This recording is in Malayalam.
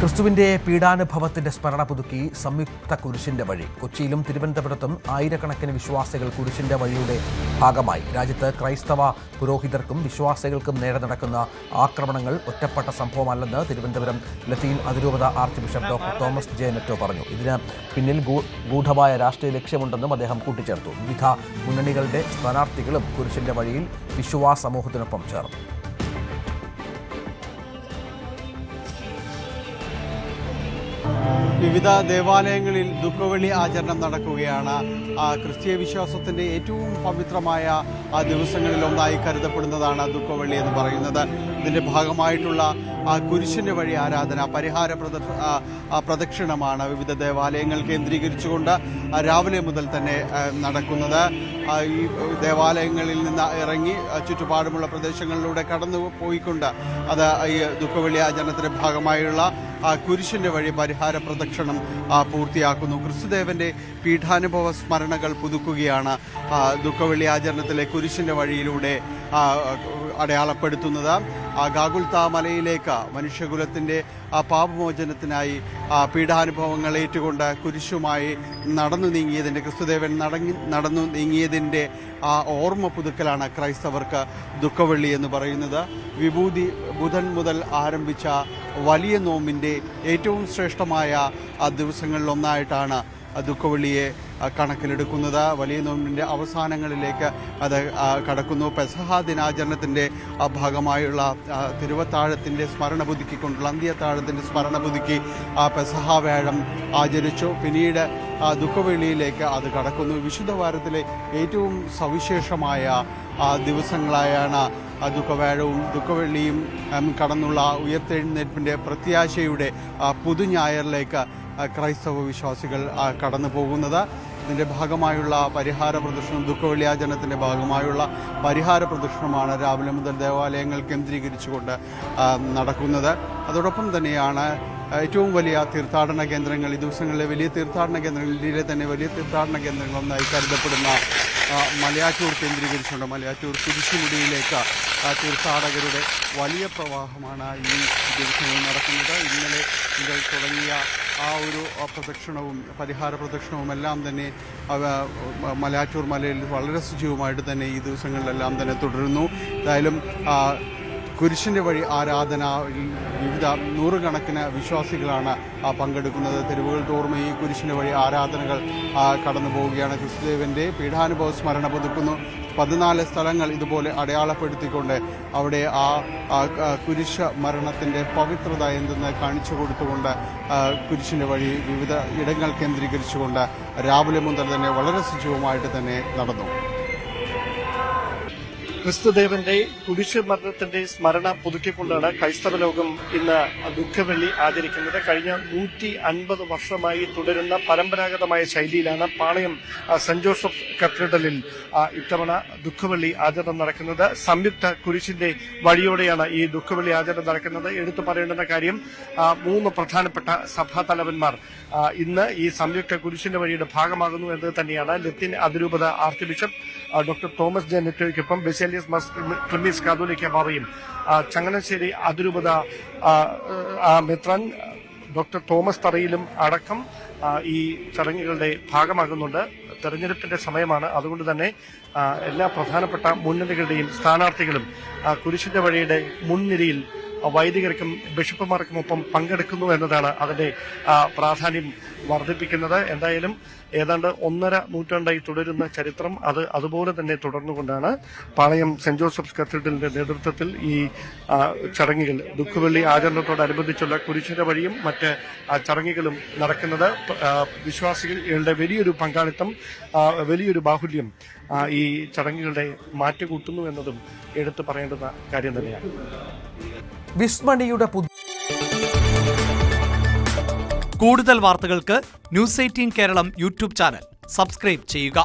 ക്രിസ്തുവിന്റെ പീഡാനുഭവത്തിന്റെ സ്മരണ പുതുക്കി സംയുക്ത കുരിശിന്റെ വഴി. കൊച്ചിയിലും തിരുവനന്തപുരത്തും ആയിരക്കണക്കിന് വിശ്വാസികൾ കുരിശിന്റെ വഴിയുടെ ഭാഗമായി. രാജ്യത്ത് ക്രൈസ്തവ പുരോഹിതർക്കും വിശ്വാസികൾക്കും നേരെ നടക്കുന്ന ആക്രമണങ്ങൾ ഒറ്റപ്പെട്ട സംഭവമല്ലെന്ന് തിരുവനന്തപുരം ലത്തീൻ അതിരൂപത archbishop doctor Thomas J Netto പറഞ്ഞു. ഇതിന് പിന്നിൽ ഗൂഢമായ രാഷ്ട്രീയ ലക്ഷ്യമുണ്ടെന്നും അദ്ദേഹം കൂട്ടിച്ചേർത്തു. വിവിധ മുന്നണികളുടെ സ്ഥാനാർത്ഥികളും കുരിശിന്റെ വഴിയിൽ വിശ്വാസ സമൂഹത്തിനൊപ്പം ചേർന്നു. വിവിധ ദേവാലയങ്ങളിൽ ദുഃഖവെള്ളി ആചരണം നടക്കുകയാണ്. ക്രിസ്തീയ വിശ്വാസത്തിൻ്റെ ഏറ്റവും പവിത്രമായ ദിവസങ്ങളിലൊന്നായി കരുതപ്പെടുന്നതാണ് ദുഃഖവെള്ളി എന്ന് പറയുന്നത്. ഇതിൻ്റെ ഭാഗമായിട്ടുള്ള കുരിശിൻ്റെ വഴി ആരാധന, പരിഹാര പ്രദക്ഷിണമാണ് വിവിധ ദേവാലയങ്ങൾ കേന്ദ്രീകരിച്ചുകൊണ്ട് രാവിലെ മുതൽ തന്നെ നടക്കുന്നത്. ഈ ദേവാലയങ്ങളിൽ നിന്ന് ഇറങ്ങി ചുറ്റുപാടുമുള്ള പ്രദേശങ്ങളിലൂടെ കടന്നു പോയിക്കൊണ്ട് അത് ഈ ദുഃഖവെള്ളി ആചരണത്തിൻ്റെ ഭാഗമായുള്ള കുരിശിൻ്റെ വഴി പരിഹാര പ്രദക്ഷിണം പൂർത്തിയാക്കുന്നു. ക്രിസ്തുദേവന്റെ പീഠാനുഭവ സ്മരണകൾ പുതുക്കുകയാണ് ദുഃഖവെള്ളി ആചരണത്തിലെ കുരിശിൻ്റെ വഴിയിലൂടെ അടയാളപ്പെടുത്തുന്നത്. ഗാഗുൽത്ത മലയിലേക്ക് മനുഷ്യകുലത്തിൻ്റെ പാപമോചനത്തിനായി പീഡാനുഭവങ്ങൾ ഏറ്റുകൊണ്ട് കുരിശുമായി നടന്നു നീങ്ങിയതിൻ്റെ, ക്രിസ്തുദേവൻ നടന്നു നീങ്ങിയതിൻ്റെ ഓർമ്മ പുതുക്കലാണ് ക്രൈസ്തവർക്ക് ദുഃഖവെള്ളി എന്ന് പറയുന്നത്. വിഭൂതി ബുധൻ മുതൽ ആരംഭിച്ച വലിയ നോമ്പിൻ്റെ ഏറ്റവും ശ്രേഷ്ഠമായ ദിവസങ്ങളിലൊന്നായിട്ടാണ് ദുഃഖവെള്ളിയെ കണക്കിലെടുക്കുന്നത്. വലിയ നോമ്പിൻ്റെ അവസാനങ്ങളിലേക്ക് അത് കടക്കുന്നു. പെസഹ ദിനാചരണത്തിൻ്റെ ഭാഗമായുള്ള തിരുവത്താഴത്തിൻ്റെ സ്മരണ പുതുക്കിക്കൊണ്ടുള്ള അന്ത്യത്താഴത്തിൻ്റെ സ്മരണ പുതുക്കി പെസഹ വ്യാഴം ആചരിച്ചു. പിന്നീട് ദുഃഖവെള്ളിയിലേക്ക് അത് കടക്കുന്നു. വിശുദ്ധ വാരത്തിലെ ഏറ്റവും സവിശേഷമായ ദിവസങ്ങളായാണ് ദുഃഖവ്യാഴവും ദുഃഖവെള്ളിയും കടന്നുള്ള ഉയർത്തെഴുന്നേൽപ്പിൻ്റെ പ്രത്യാശയുടെ പുതുഞായറിലേക്ക് ക്രൈസ്തവ വിശ്വാസികൾ കടന്നു പോകുന്നത്. ഇതിൻ്റെ ഭാഗമായുള്ള പരിഹാര പ്രദക്ഷിണം, ദുഃഖവെള്ളി ആചരണത്തിൻ്റെ ഭാഗമായുള്ള പരിഹാര പ്രദക്ഷിണമാണ് രാവിലെ മുതൽ ദേവാലയങ്ങൾ കേന്ദ്രീകരിച്ചുകൊണ്ട് നടക്കുന്നത്. അതോടൊപ്പം തന്നെയാണ് ഏറ്റവും വലിയ തീർത്ഥാടന കേന്ദ്രങ്ങൾ, ഈ ദിവസങ്ങളിലെ വലിയ തീർത്ഥാടന കേന്ദ്രങ്ങൾ, ഇന്ത്യയിലെ തന്നെ വലിയ തീർത്ഥാടന കേന്ദ്രങ്ങളൊന്നായി കരുതപ്പെടുന്ന മലയാറ്റൂർ കേന്ദ്രീകരിച്ചുകൊണ്ട് മലയാറ്റൂർ കുരിശുമുടിയിലേക്ക് തീർത്ഥാടകരുടെ വലിയ പ്രവാഹമാണ് ഈ ദിവസങ്ങളിൽ നടക്കുന്നത്. ഇന്നലെ മുതൽ തുടങ്ങിയ ആ ഒരു പ്രദക്ഷിണവും പരിഹാര പ്രദക്ഷിണവും എല്ലാം തന്നെ മലയാറ്റൂർ മലയിൽ വളരെ സജീവമായിട്ട് തന്നെ ഈ ദിവസങ്ങളിലെല്ലാം തന്നെ തുടരുന്നു. എന്തായാലും കുരിശിൻ്റെ വഴി ആരാധനയിൽ വിവിധ നൂറുകണക്കിന് വിശ്വാസികളാണ് പങ്കെടുക്കുന്നത്. തെരുവുകൾ തോറും ഈ കുരിശിൻ്റെ വഴി ആരാധനകൾ കടന്നു പോവുകയാണ്. ക്രിസ്തുദേവൻ്റെ പീഠാനുഭവ സ്മരണ പുതുക്കുന്നു. 14 സ്ഥലങ്ങൾ ഇതുപോലെ അടയാളപ്പെടുത്തിക്കൊണ്ട് അവിടെ കുരിശ് മരണത്തിൻ്റെ പവിത്രത എന്തെന്ന് കാണിച്ചു കൊടുത്തുകൊണ്ട് കുരിശിൻ്റെ വഴി വിവിധ ഇടങ്ങൾ കേന്ദ്രീകരിച്ചുകൊണ്ട് രാവിലെ മുതൽ തന്നെ വളരെ സജീവമായിട്ട് തന്നെ നടന്നു. ക്രിസ്തുദേവന്റെ കുരിശ് മരണത്തിന്റെ സ്മരണ പുതുക്കിക്കൊണ്ടാണ് ക്രൈസ്തവ ലോകം ഇന്ന് ദുഃഖവെള്ളി ആചരിക്കുന്നത്. കഴിഞ്ഞ 150 വർഷമായി തുടരുന്ന പരമ്പരാഗതമായ ശൈലിയിലാണ് പാളയം സെന്റ് ജോസഫ് കത്തീഡ്രലിൽ ഇത്തവണ ദുഃഖവെള്ളി ആചരണം നടക്കുന്നത്. സംയുക്ത കുരിശിന്റെ വഴിയോടെയാണ് ഈ ദുഃഖവെള്ളി ആചരണം നടക്കുന്നത്. എടുത്തു പറയേണ്ടുന്ന കാര്യം, 3 പ്രധാനപ്പെട്ട സഭാ തലവന്മാർ ഇന്ന് ഈ സംയുക്ത കുരിശിന്റെ വഴിയുടെ ഭാഗമാകുന്നു എന്നത് തന്നെയാണ് ലത്തീൻ അതിരൂപത archbishop doctor Thomas J നെറ്റോയ്ക്കൊപ്പം ബെസേലിയസ് ക്ലിമീസ് കാതോലിക്ക ബാവയും ചങ്ങനാശ്ശേരി അതിരൂപത മെത്രാൻ ഡോക്ടർ തോമസ് തറയിലും അടക്കം ഈ ചടങ്ങുകളുടെ ഭാഗമാകുന്നുണ്ട്. തെരഞ്ഞെടുപ്പിന്റെ സമയമാണ്. അതുകൊണ്ട് തന്നെ എല്ലാ പ്രധാനപ്പെട്ട മുന്നണികളുടെയും സ്ഥാനാർത്ഥികളും കുരിശിന്റെ വഴിയുടെ മുൻനിരയിൽ വൈദികർക്കും ബിഷപ്പുമാർക്കുമൊപ്പം പങ്കെടുക്കുന്നു എന്നതാണ് അതിന്റെ പ്രാധാന്യം വർദ്ധിപ്പിക്കുന്നത്. എന്തായാലും ഏതാണ്ട് 1.5 നൂറ്റാണ്ടായി തുടരുന്ന ചരിത്രം അത് അതുപോലെ തന്നെ തുടർന്നുകൊണ്ടാണ് പാളയം സെന്റ് ജോസഫ് കത്തീഡ്രലിന്റെ നേതൃത്വത്തിൽ ഈ ചടങ്ങുകൾ, ദുഃഖവെള്ളി ആചരണത്തോടനുബന്ധിച്ചുള്ള കുരിശിന്റെ വഴിയും മറ്റ് ചടങ്ങുകളും നടക്കുന്നത്. വിശ്വാസികളുടെ വലിയൊരു പങ്കാളിത്തം, വലിയൊരു ബാഹുല്യം ഈ ചടങ്ങുകളുടെ മാറ്റുകൂട്ടുന്നു എന്നതും എടുത്തു പറയേണ്ടുന്ന കാര്യം തന്നെയാണ്. വിസ്മണിയുടെ കൂടുതൽ വാർത്തകൾക്ക് News 18 Keralam YouTube channel subscribe ചെയ്യുക.